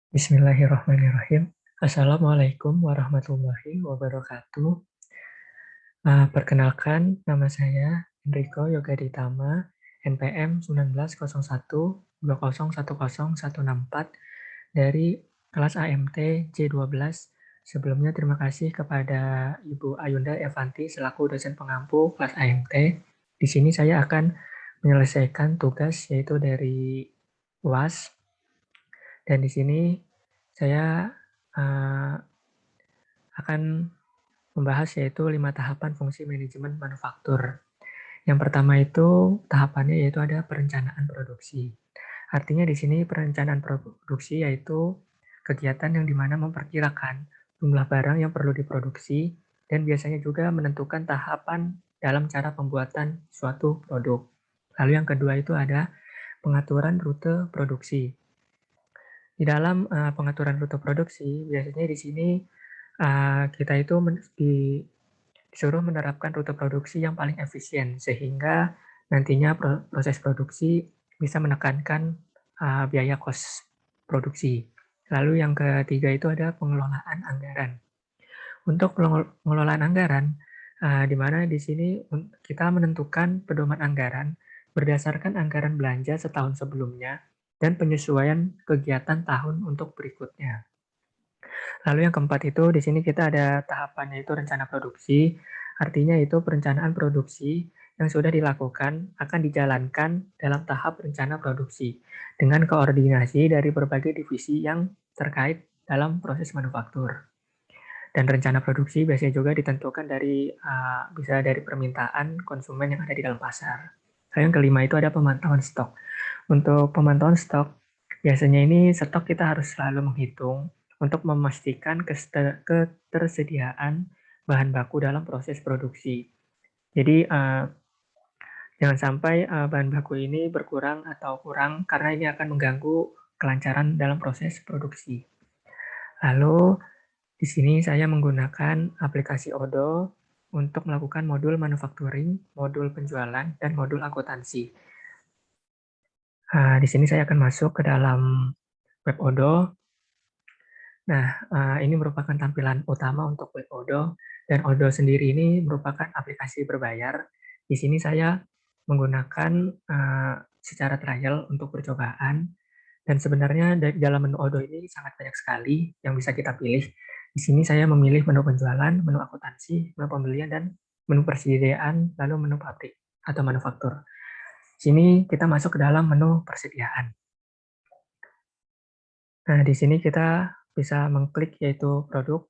Bismillahirrahmanirrahim. Assalamualaikum warahmatullahi wabarakatuh. Perkenalkan, nama saya Enrico Yoga Ditama, NPM 1901201014 dari kelas AMT J12. Sebelumnya terima kasih kepada Ibu Ayunda Evanti selaku dosen pengampu kelas AMT. Di sini saya akan menyelesaikan tugas yaitu dari UAS, dan di sini saya akan membahas yaitu 5 tahapan fungsi manajemen manufaktur. Yang pertama itu tahapannya yaitu ada perencanaan produksi. Artinya di sini perencanaan produksi yaitu kegiatan yang dimana memperkirakan jumlah barang yang perlu diproduksi dan biasanya juga menentukan tahapan dalam cara pembuatan suatu produk. Lalu yang kedua itu ada pengaturan rute produksi. Di dalam pengaturan rute produksi, biasanya di sini kita itu disuruh menerapkan rute produksi yang paling efisien, sehingga nantinya proses produksi bisa menekankan biaya kos produksi. Lalu yang ketiga itu ada pengelolaan anggaran. Untuk pengelolaan anggaran, di mana di sini kita menentukan pedoman anggaran berdasarkan anggaran belanja setahun sebelumnya dan penyesuaian kegiatan tahun untuk berikutnya. Lalu yang keempat itu di sini kita ada tahapannya itu rencana produksi. Artinya itu perencanaan produksi yang sudah dilakukan akan dijalankan dalam tahap rencana produksi dengan koordinasi dari berbagai divisi yang terkait dalam proses manufaktur. Dan rencana produksi biasanya juga ditentukan dari bisa dari permintaan konsumen yang ada di dalam pasar. Lalu yang kelima itu ada pemantauan stok. Untuk pemantauan stok, biasanya ini stok kita harus selalu menghitung untuk memastikan ketersediaan bahan baku dalam proses produksi. Jadi jangan sampai bahan baku ini berkurang atau kurang karena ini akan mengganggu kelancaran dalam proses produksi. Lalu di sini saya menggunakan aplikasi Odoo untuk melakukan modul manufacturing, modul penjualan, dan modul akuntansi. Di sini saya akan masuk ke dalam web Odoo. Nah, ini merupakan tampilan utama untuk web Odoo, dan Odoo sendiri ini merupakan aplikasi berbayar. Di sini saya menggunakan secara trial untuk percobaan, dan sebenarnya dari dalam menu Odoo ini sangat banyak sekali yang bisa kita pilih. Di sini saya memilih menu penjualan, menu akuntansi, menu pembelian, dan menu persediaan, lalu menu pabrik atau manufaktur. Di sini kita masuk ke dalam menu persediaan. Nah, di sini kita bisa mengklik yaitu produk.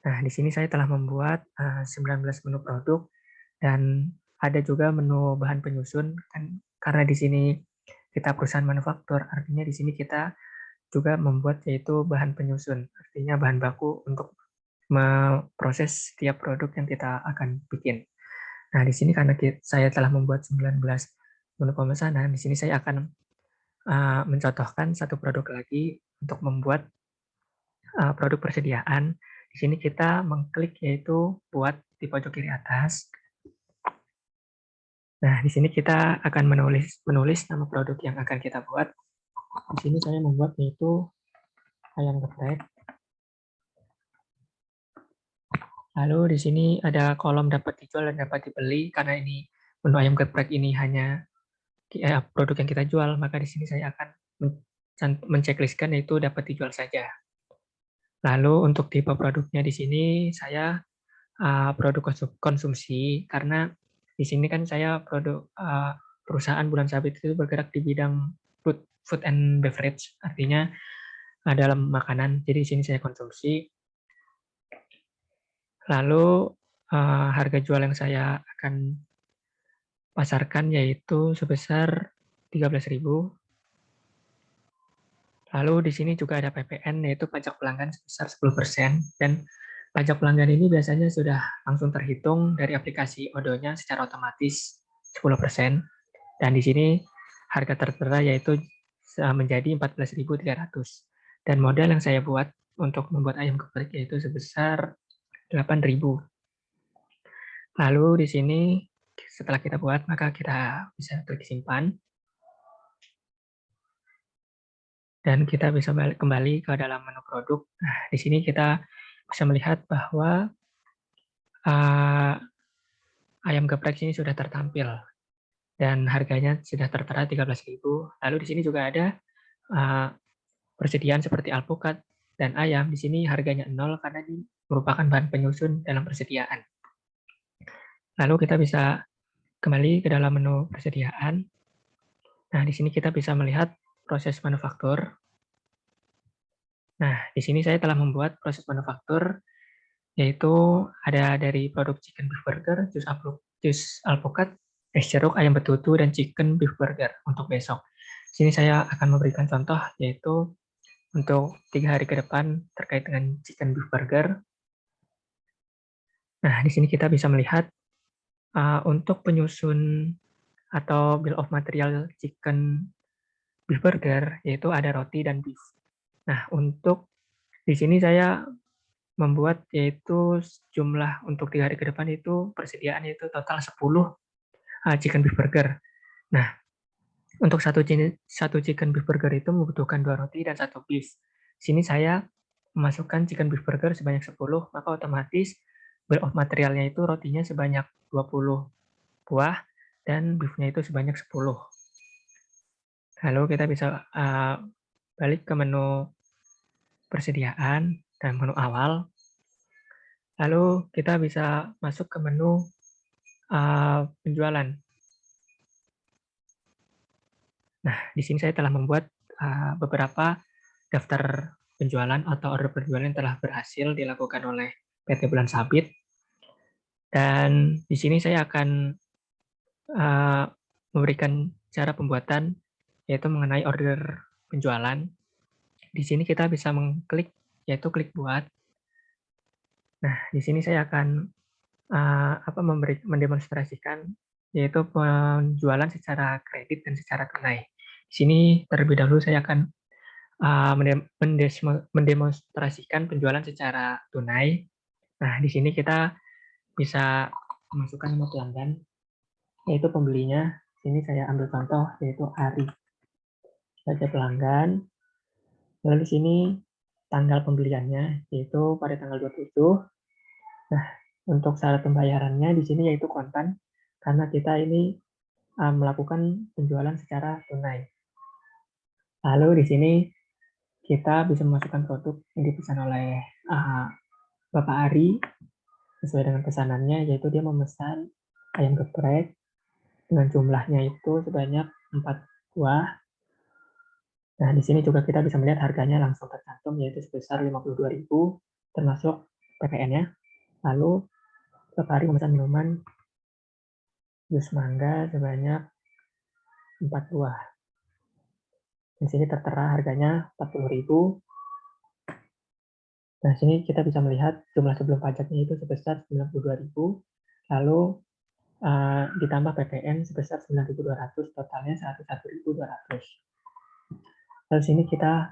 Nah, di sini saya telah membuat 19 menu produk dan ada juga menu bahan penyusun, kan karena di sini kita perusahaan manufaktur, artinya di sini kita juga membuat yaitu bahan penyusun, artinya bahan baku untuk memproses setiap produk yang kita akan bikin. Nah, di sini karena saya telah membuat 19 menu pemesanan, di sini saya akan mencontohkan satu produk lagi untuk membuat produk persediaan. Di sini kita mengklik yaitu buat di pojok kiri atas. Nah, di sini kita akan menulis nama produk yang akan kita buat. Di sini saya membuat yaitu ayam geprek. Lalu di sini ada kolom dapat dijual dan dapat dibeli. Karena ini menu ayam geprek ini hanya produk yang kita jual, maka di sini saya akan mencekliskan yaitu dapat dijual saja. Lalu untuk tipe produknya di sini saya produk konsumsi, karena di sini kan saya perusahaan Bulan Sabit itu bergerak di bidang food and beverage, artinya dalam makanan. Jadi di sini saya konsumsi. Lalu harga jual yang saya akan pasarkan yaitu sebesar 13.000. Lalu di sini juga ada PPN yaitu pajak pelanggan sebesar 10%, dan pajak pelanggan ini biasanya sudah langsung terhitung dari aplikasi Odoo-nya secara otomatis 10%, dan di sini harga tertera yaitu menjadi 14.300, dan modal yang saya buat untuk membuat ayam geprek yaitu sebesar 8.000. Lalu di sini setelah kita buat, maka kita bisa klik simpan. Dan kita bisa balik kembali ke dalam menu produk. Nah, di sini kita bisa melihat bahwa uh, ayam geprek ini sudah tertampil dan harganya sudah tertera 13.000. Lalu di sini juga ada uh, persediaan seperti alpukat dan ayam. Di sini harganya 0 karena ini merupakan bahan penyusun dalam persediaan. Lalu kita bisa kembali ke dalam menu persediaan. Nah, di sini kita bisa melihat proses manufaktur. Nah, di sini saya telah membuat proses manufaktur, yaitu ada dari produk chicken beef burger, jus alpukat, es jeruk, ayam betutu, dan chicken beef burger untuk besok. Di sini saya akan memberikan contoh, yaitu untuk 3 hari ke depan terkait dengan chicken beef burger. Nah, di sini kita bisa melihat untuk penyusun atau bill of material chicken beef burger, yaitu ada roti dan beef. Nah, untuk di sini saya membuat yaitu jumlah untuk 3 hari ke depan itu persediaan itu total 10 chicken beef burger. Nah, untuk satu chicken beef burger itu membutuhkan 2 roti dan 1 beef. Di sini saya memasukkan chicken beef burger sebanyak 10, maka otomatis bill of materialnya itu rotinya sebanyak 20 buah dan beefnya itu sebanyak 10. Lalu kita bisa balik ke menu persediaan dan menu awal. Lalu kita bisa masuk ke menu penjualan. Nah, di sini saya telah membuat beberapa daftar penjualan atau order penjualan yang telah berhasil dilakukan oleh PT Bulan Sabit. Dan di sini saya akan memberikan cara pembuatan, yaitu mengenai order penjualan. Di sini kita bisa mengklik, yaitu klik buat. Nah, di sini saya akan mendemonstrasikan, yaitu penjualan secara kredit dan secara tunai. Di sini terlebih dahulu saya akan mendemonstrasikan penjualan secara tunai. Nah, di sini kita bisa memasukkan nama pelanggan, yaitu pembelinya. Sini saya ambil contoh, yaitu Ari. Saja pelanggan. Lalu di sini tanggal pembeliannya, yaitu pada tanggal 27. Nah, untuk syarat pembayarannya di sini yaitu kontan, karena kita ini melakukan penjualan secara tunai. Lalu di sini kita bisa memasukkan produk yang dipesan oleh Bapak Ari sesuai dengan pesanannya, yaitu dia memesan ayam geprek dengan jumlahnya itu sebanyak 4 buah. Nah, di sini juga kita bisa melihat harganya langsung tercantum, yaitu sebesar 52.000 termasuk PPN-nya. Lalu Bapak Ari memesan minuman jus mangga sebanyak 4 buah. Di sini tertera harganya 40.000. Nah, sini kita bisa melihat jumlah sebelum pajaknya itu sebesar 92.000. Lalu ditambah PPN sebesar 9.200, totalnya 101.200. Lalu sini kita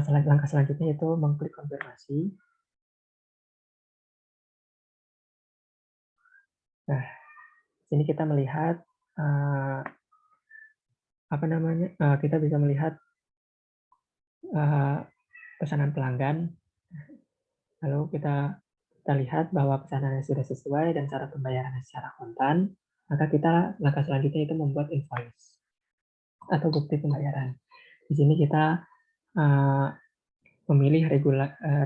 langkah selanjutnya itu mengklik konfirmasi. Nah, sini kita melihat kita bisa melihat pesanan pelanggan. Lalu kita lihat bahwa pesanannya sudah sesuai dan cara pembayarannya secara kontan, maka kita langkah selanjutnya itu membuat invoice atau bukti pembayaran. Di sini kita memilih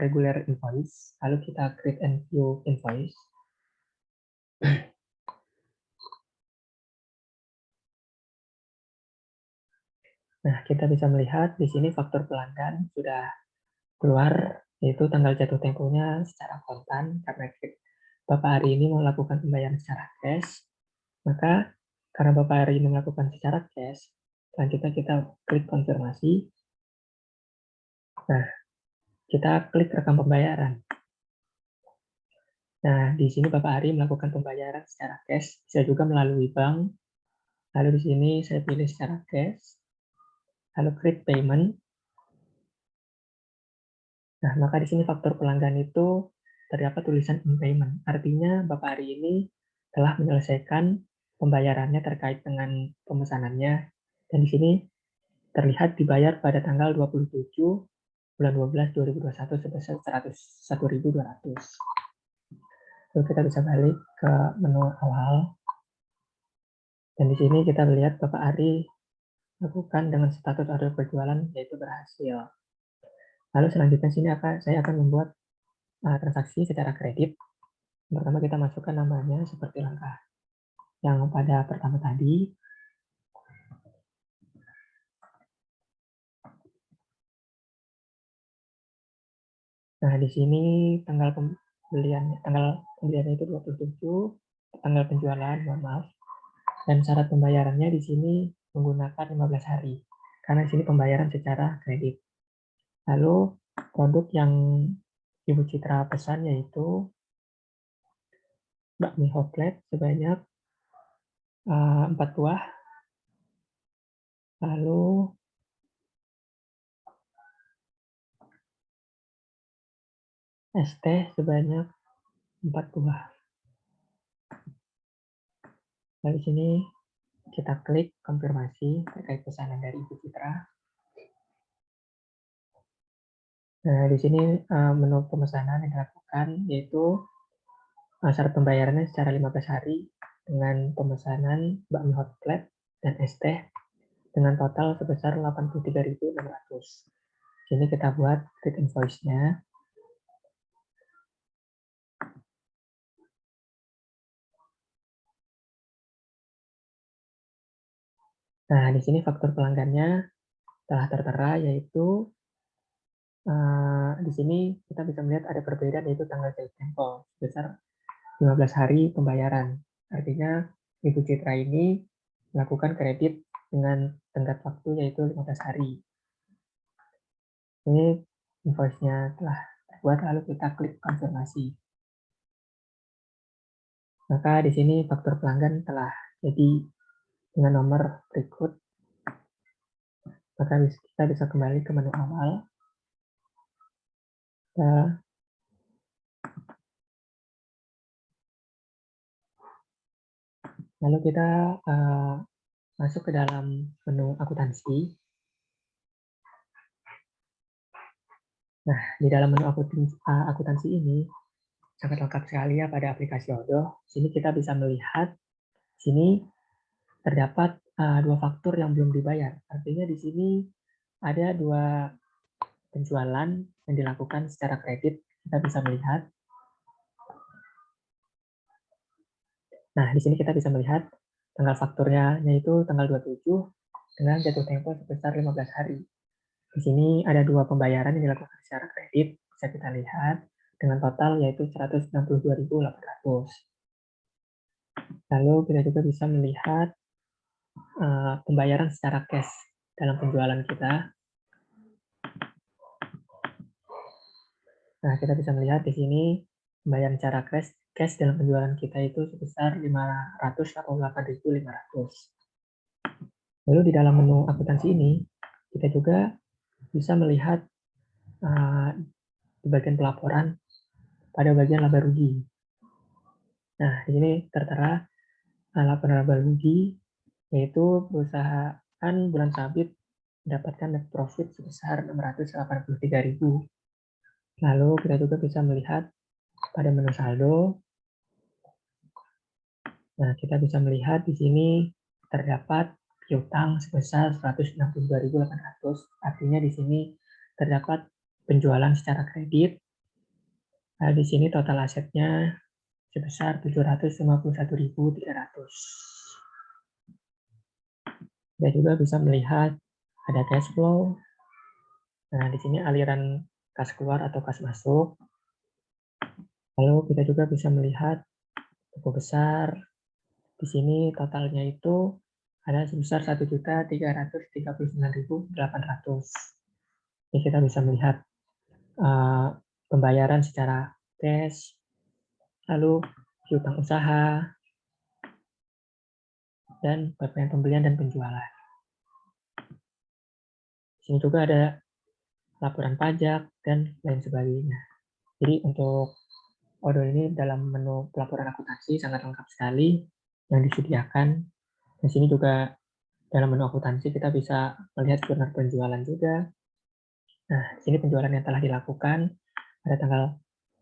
regular invoice, lalu kita create and view invoice. Nah, kita bisa melihat di sini faktur pelanggan sudah keluar, yaitu tanggal jatuh temponya secara kontan, karena Bapak hari ini melakukan pembayaran secara cash. Maka karena Bapak hari ini melakukan secara cash, selanjutnya kita klik konfirmasi. Nah, kita klik rekam pembayaran. Nah, di sini Bapak Ari melakukan pembayaran secara cash, bisa juga melalui bank. Lalu di sini saya pilih secara cash, lalu klik payment. Nah, maka di sini faktur pelanggan itu terdapat tulisan in payment. Artinya Bapak Ari ini telah menyelesaikan pembayarannya terkait dengan pemesanannya. Dan di sini terlihat dibayar pada tanggal 27 bulan 12 2021 sebesar 101.200. Lalu kita bisa balik ke menu awal. Dan di sini kita lihat Bapak Ari lakukan dengan status order berjualan yaitu berhasil. Lalu selanjutnya sini saya akan membuat transaksi secara kredit. Pertama kita masukkan namanya seperti langkah yang pada pertama tadi. Nah, di sini tanggal pembeliannya itu 27, tanggal penjualan, mohon maaf. Dan syarat pembayarannya di sini menggunakan 15 hari. Karena di sini pembayaran secara kredit. Lalu produk yang Ibu Citra pesan yaitu bakmi hotplate sebanyak 4 buah. Lalu es teh sebanyak 4 buah. Lalu di sini kita klik konfirmasi terkait pesanan dari Ibu Citra. Nah, di sini menu pemesanan yang dilakukan yaitu syarat pembayarannya secara 15 hari dengan pemesanan bakmi hot plate dan es teh dengan total sebesar 83.600. Sini kita buat kredit invoice-nya. Nah, di sini faktur pelanggannya telah tertera yaitu di sini kita bisa melihat ada perbedaan yaitu tanggal jatuh tempo sebesar 15 hari pembayaran. Artinya Ibu Citra ini melakukan kredit dengan tenggat waktu yaitu 15 hari. Ini invoice-nya telah terbuat, lalu kita klik konfirmasi. Maka di sini faktur pelanggan telah jadi dengan nomor berikut. Maka kita bisa kembali ke menu awal. Lalu kita masuk ke dalam menu akuntansi. Nah, di dalam menu akuntansi ini sangat lengkap sekali ya pada aplikasi Odoo. Sini kita bisa melihat, sini terdapat 2 faktur yang belum dibayar. Artinya di sini ada 2 penjualan yang dilakukan secara kredit. Kita bisa melihat. Nah, di sini kita bisa melihat tanggal fakturnya yaitu tanggal 27 dengan jatuh tempo sebesar 15 hari. Di sini ada 2 pembayaran yang dilakukan secara kredit, bisa kita lihat dengan total yaitu 162.800. Lalu kita juga bisa melihat pembayaran secara cash dalam penjualan kita. Nah, kita bisa melihat di sini pembayaran secara cash dalam penjualan kita itu sebesar 588.500. Lalu di dalam menu akuntansi ini, kita juga bisa melihat di bagian pelaporan pada bagian laba rugi. Nah, di sini tertera laporan laba rugi, yaitu perusahaan Bulan Sabit mendapatkan net profit sebesar 683.000. Lalu kita juga bisa melihat pada menu saldo. Nah, kita bisa melihat di sini terdapat piutang sebesar 162.800. Artinya di sini terdapat penjualan secara kredit. Nah, di sini total asetnya sebesar 751.300. Kita juga bisa melihat ada cash flow. Nah, di sini aliran kas keluar atau kas masuk. Lalu kita juga bisa melihat toko besar. Di sini totalnya itu ada sebesar 1.339.800. Ini kita bisa melihat pembayaran secara cash, lalu piutang usaha, dan pembelian dan penjualan. Di sini juga ada laporan pajak dan lain sebagainya. Jadi untuk Odoo ini dalam menu pelaporan akuntansi sangat lengkap sekali yang disediakan. Di sini juga Dalam menu akuntansi kita bisa melihat jurnal penjualan juga. Nah, di sini penjualan yang telah dilakukan pada tanggal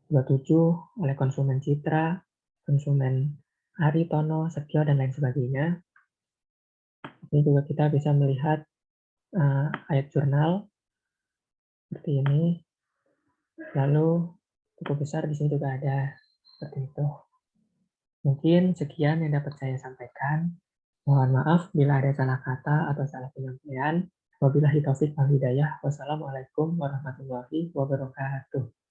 27 oleh konsumen Citra, konsumen Ari, Tono, Setio, dan lain sebagainya. Ini juga kita bisa melihat ayat jurnal seperti ini. Lalu buku besar di sini juga ada seperti itu. Mungkin sekian yang dapat saya sampaikan. Mohon maaf bila ada salah kata atau salah penyampaian. Wabillahi taufik wal hidayah. Wassalamualaikum warahmatullahi wabarakatuh.